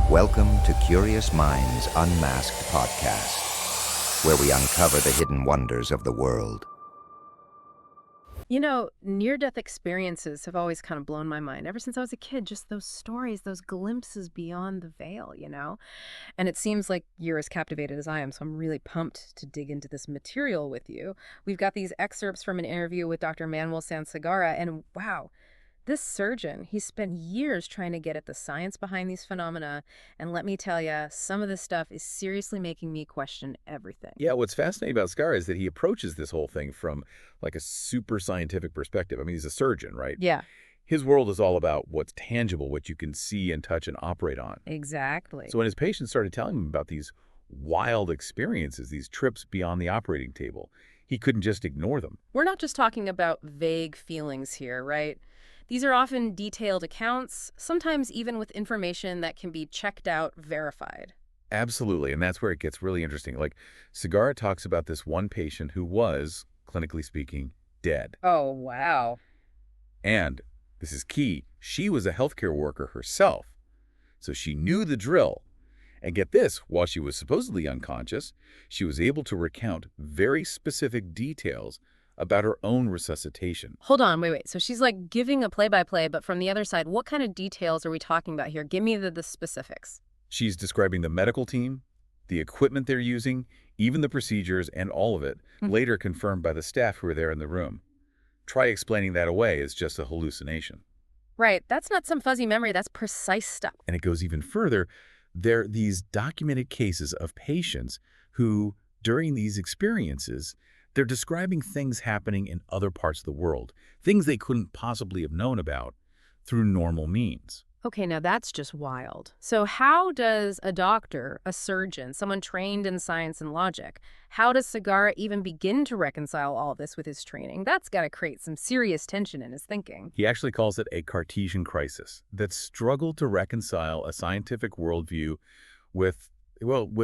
Welcome to Curious Minds Unmasked podcast, where we uncover the hidden wonders of the world. You know, near-death experiences have always kind of blown my mind. Ever since I was a kid, just those stories, those glimpses beyond the veil, you know? And it seems like you're as captivated as I am, so I'm really pumped to dig into this material with you. We've got these excerpts from an interview with Dr. Manuel San Garra, and wow, this surgeon, he spent years trying to get at the science behind these phenomena, and let me tell you, some of this stuff is seriously making me question everything. Yeah, what's fascinating about Scar is that he approaches this whole thing from like a super scientific perspective. I mean, he's a surgeon, right? Yeah, His world is all about what's tangible, what you can see and touch and operate on. exactly. So when his patients started telling him about these wild experiences, these trips beyond the operating table, he couldn't just ignore them. We're not just talking about vague feelings here, right? These are often detailed accounts, sometimes even with information that can be checked out, verified. Absolutely, and that's where it gets really interesting. Like, Segarra talks about this one patient who was, clinically speaking, dead. Oh, wow. And, this is key, she was a healthcare worker herself. So she knew the drill. And get this, while she was supposedly unconscious, she was able to recount very specific details about her own resuscitation. Hold on, wait. So she's like giving a play-by-play, but from the other side, what kind of details are we talking about here? Give me the specifics. She's describing the medical team, the equipment they're using, even the procedures, and all of it, later confirmed by the staff who were there in the room. Try explaining that away as just a hallucination. Right, that's not some fuzzy memory, that's precise stuff. And it goes even further. There are these documented cases of patients who, during these experiences, they're describing things happening in other parts of the world, things they couldn't possibly have known about through normal means. Okay, now that's just wild. So how does a doctor, a surgeon, someone trained in science and logic, how does Segarra even begin to reconcile all this with his training? That's got to create some serious tension in his thinking. He actually calls it a Cartesian crisis that struggled to reconcile a scientific worldview with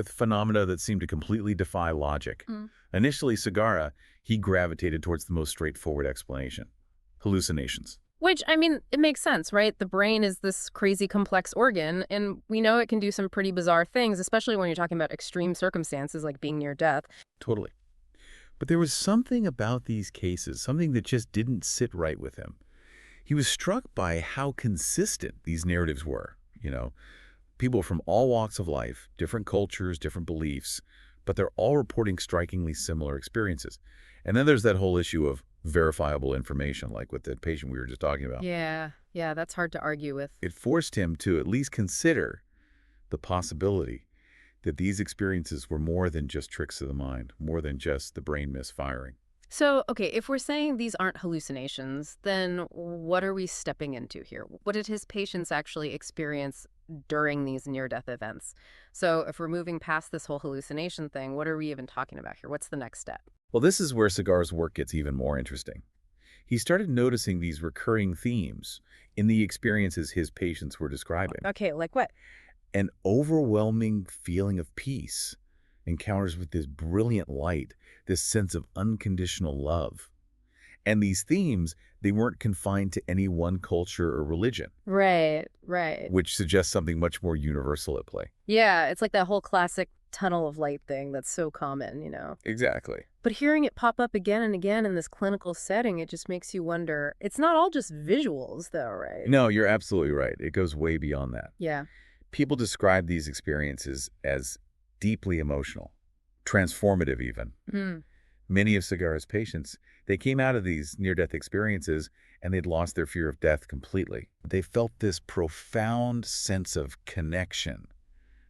phenomena that seem to completely defy logic. Initially, Segarra, he gravitated towards the most straightforward explanation: hallucinations. Which, I mean, it makes sense, right? The brain is this crazy complex organ, and we know it can do some pretty bizarre things, especially when you're talking about extreme circumstances like being near death. Totally. But there was something about these cases, something that just didn't sit right with him. He was struck by how consistent these narratives were, people from all walks of life, different cultures, different beliefs, but they're all reporting strikingly similar experiences. And then there's that whole issue of verifiable information, like with the patient we were just talking about. Yeah, that's hard to argue with. It forced him to at least consider the possibility that these experiences were more than just tricks of the mind, more than just the brain misfiring. So, okay, if we're saying these aren't hallucinations, then what are we stepping into here? What did his patients actually experience during these near-death events? So if we're moving past this whole hallucination thing, what are we even talking about here? What's the next step? Well, this is where Segarra's work gets even more interesting. He started noticing these recurring themes in the experiences his patients were describing. Okay, like what? An overwhelming feeling of peace, encounters with this brilliant light, this sense of unconditional love. And these themes, they weren't confined to any one culture or religion. Right. Which suggests something much more universal at play. Yeah, it's like that whole classic tunnel of light thing that's so common, Exactly. But hearing it pop up again and again in this clinical setting, it just makes you wonder, it's not all just visuals though, right? No, you're absolutely right. It goes way beyond that. Yeah. People describe these experiences as deeply emotional, transformative even. Many of Segarra's patients, they came out of these near-death experiences and they'd lost their fear of death completely. They felt this profound sense of connection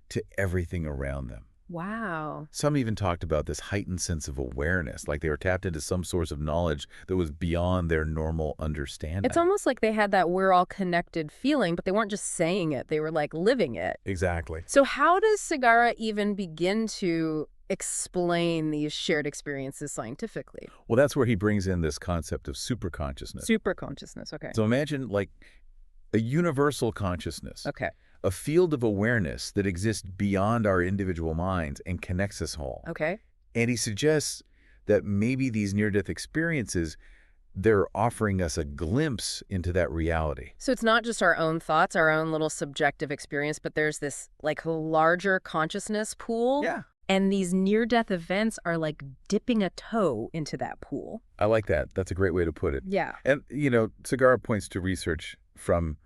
to everything around them. Wow. Some even talked about this heightened sense of awareness, like they were tapped into some source of knowledge that was beyond their normal understanding. It's almost like they had that we're all connected feeling, but they weren't just saying it, they were like living it. Exactly. So how does Segarra even begin to explain these shared experiences scientifically? Well, that's where he brings in this concept of supraconsciousness. Supraconsciousness, okay. So imagine like a universal consciousness. Okay. A field of awareness that exists beyond our individual minds and connects us all. Okay. And he suggests that maybe these near-death experiences they're offering us a glimpse into that reality. So it's not just our own thoughts, our own little subjective experience, but there's this like larger consciousness pool. Yeah. And these near-death events are like dipping a toe into that pool. I like that. That's a great way to put it. Yeah. And, Sagara points to research from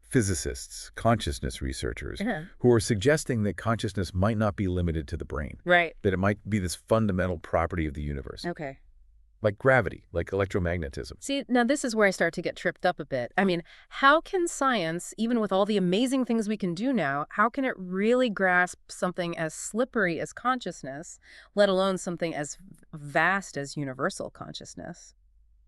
physicists, consciousness researchers, who are suggesting that consciousness might not be limited to the brain. Right. That it might be this fundamental property of the universe. Okay. Like gravity, like electromagnetism. See, now this is where I start to get tripped up a bit. I mean, how can science, even with all the amazing things we can do now, how can it really grasp something as slippery as consciousness, let alone something as vast as universal consciousness?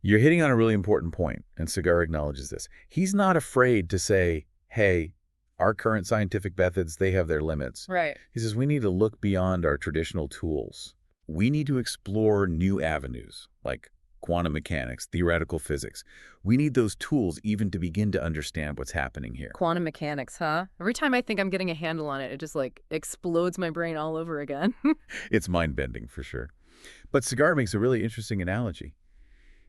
You're hitting on a really important point, and Sagara acknowledges this. He's not afraid to say, hey, our current scientific methods, they have their limits. Right. He says we need to look beyond our traditional tools. We need to explore new avenues, like quantum mechanics, theoretical physics. We need those tools even to begin to understand what's happening here. Quantum mechanics, huh? Every time I think I'm getting a handle on it, it just like explodes my brain all over again. It's mind-bending for sure. But Sagara makes a really interesting analogy.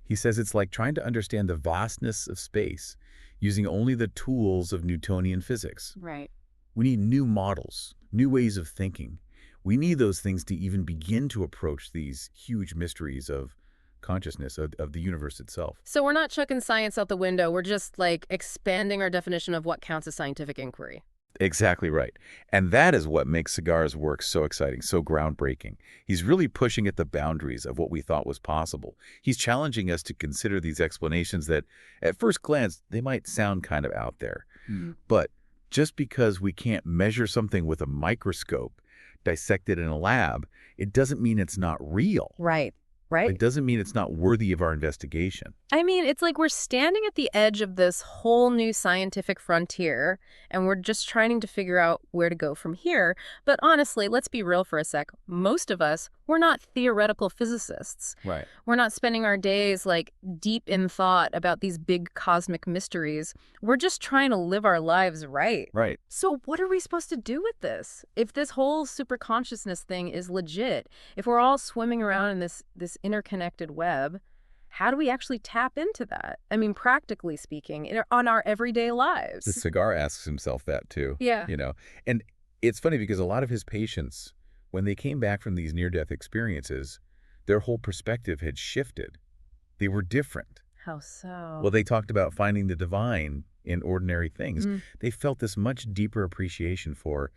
He says it's like trying to understand the vastness of space using only the tools of Newtonian physics. Right. We need new models, new ways of thinking. We need those things to even begin to approach these huge mysteries of consciousness, of the universe itself. So we're not chucking science out the window. We're just like expanding our definition of what counts as scientific inquiry. Exactly right. And that is what makes Sagara's work so exciting, so groundbreaking. He's really pushing at the boundaries of what we thought was possible. He's challenging us to consider these explanations that, at first glance, they might sound kind of out there. But just because we can't measure something with a microscope, dissect it in a lab, it doesn't mean it's not real. Right. Right. It doesn't mean it's not worthy of our investigation. I mean, it's like we're standing at the edge of this whole new scientific frontier, and we're just trying to figure out where to go from here. But honestly, let's be real for a sec. Most of us, we're not theoretical physicists. Right. We're not spending our days like deep in thought about these big cosmic mysteries. We're just trying to live our lives right. Right. So what are we supposed to do with this? If this whole superconsciousness thing is legit, if we're all swimming around in this interconnected web, how do we actually tap into that? I mean, practically speaking, on our everyday lives. The Sagara asks himself that too. Yeah. And it's funny because a lot of his patients, when they came back from these near-death experiences, their whole perspective had shifted. They were different. How so? Well, they talked about finding the divine in ordinary things. They felt this much deeper appreciation for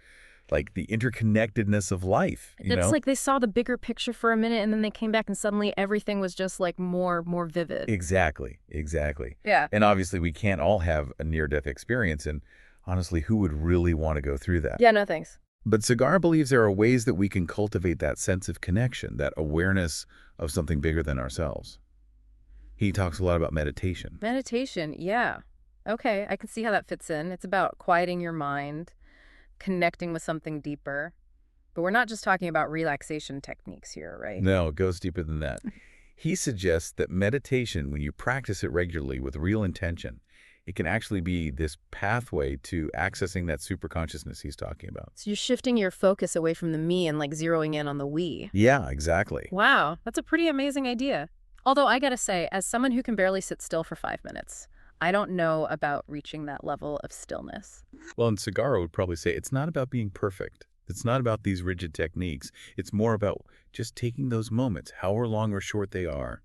like the interconnectedness of life. It's like they saw the bigger picture for a minute and then they came back and suddenly everything was just like more vivid. Exactly. Yeah. And obviously we can't all have a near-death experience, and honestly, who would really want to go through that? Yeah, no thanks. But Sagara believes there are ways that we can cultivate that sense of connection, that awareness of something bigger than ourselves. He talks a lot about meditation. Meditation, yeah. Okay, I can see how that fits in. It's about quieting your mind, connecting with something deeper. But we're not just talking about relaxation techniques here, right? No, it goes deeper than that. He suggests that meditation, when you practice it regularly with real intention, it can actually be this pathway to accessing that superconsciousness he's talking about. So you're shifting your focus away from the me and like zeroing in on the we. Yeah, exactly. Wow, that's a pretty amazing idea. Although I gotta say, as someone who can barely sit still for 5 minutes, I don't know about reaching that level of stillness. Well, and Sagara would probably say it's not about being perfect. It's not about these rigid techniques. It's more about just taking those moments, however long or short they are,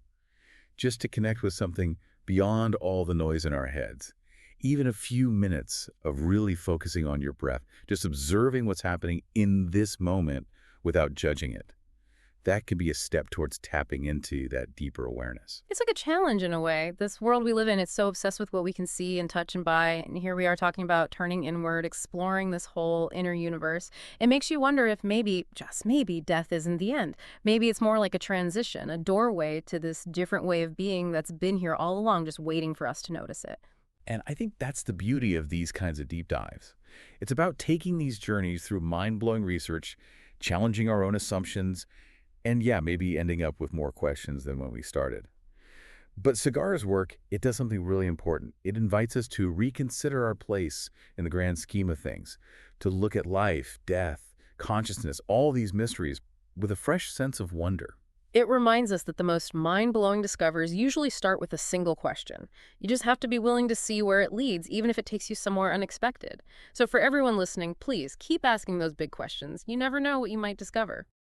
just to connect with something beyond all the noise in our heads. Even a few minutes of really focusing on your breath, just observing what's happening in this moment without judging it. That could be a step towards tapping into that deeper awareness. It's like a challenge in a way. This world we live in is so obsessed with what we can see and touch and buy. And here we are talking about turning inward, exploring this whole inner universe. It makes you wonder if maybe, just maybe, death isn't the end. Maybe it's more like a transition, a doorway to this different way of being that's been here all along, just waiting for us to notice it. And I think that's the beauty of these kinds of deep dives. It's about taking these journeys through mind-blowing research, challenging our own assumptions, and yeah, maybe ending up with more questions than when we started. But Sagara's work, it does something really important. It invites us to reconsider our place in the grand scheme of things, to look at life, death, consciousness, all these mysteries with a fresh sense of wonder. It reminds us that the most mind-blowing discoveries usually start with a single question. You just have to be willing to see where it leads, even if it takes you somewhere unexpected. So for everyone listening, please keep asking those big questions. You never know what you might discover.